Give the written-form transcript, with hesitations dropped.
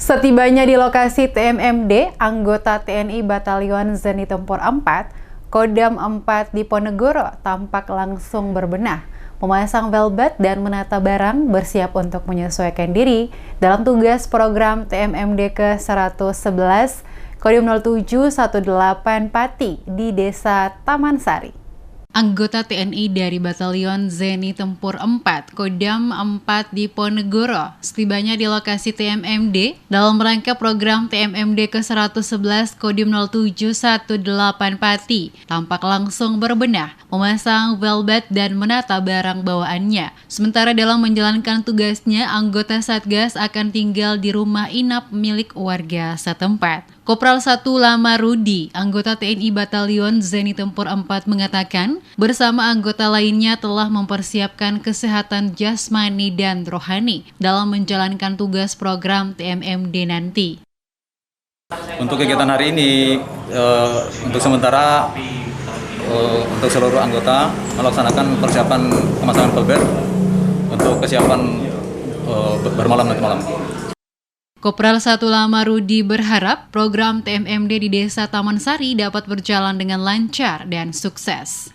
Setibanya di lokasi TMMD, anggota TNI Batalion Zeni Tempur 4, Kodam 4 Diponegoro tampak langsung berbenah, memasang velvet dan menata barang bersiap untuk menyesuaikan diri dalam tugas program TMMD ke-111 Kodim 0718 Pati di Desa Taman Sari. Anggota TNI dari Batalion Zeni Tempur 4, Kodam 4 Diponegoro, setibanya di lokasi TMMD dalam rangka program TMMD ke-111 Kodim 0718 Pati, tampak langsung berbenah, memasang velvet dan menata barang bawaannya. Sementara dalam menjalankan tugasnya, anggota Satgas akan tinggal di rumah inap milik warga setempat. Kopral 1 Lama Rudi, anggota TNI Batalion Zeni Tempur 4 mengatakan, bersama anggota lainnya telah mempersiapkan kesehatan jasmani dan rohani dalam menjalankan tugas program TMMD nanti. Untuk kegiatan hari ini, untuk sementara untuk seluruh anggota melaksanakan persiapan pemasangan velvet untuk kesiapan bermalam nanti malam. Kopral 1 Lama Rudi berharap program TMMD di Desa Taman Sari dapat berjalan dengan lancar dan sukses.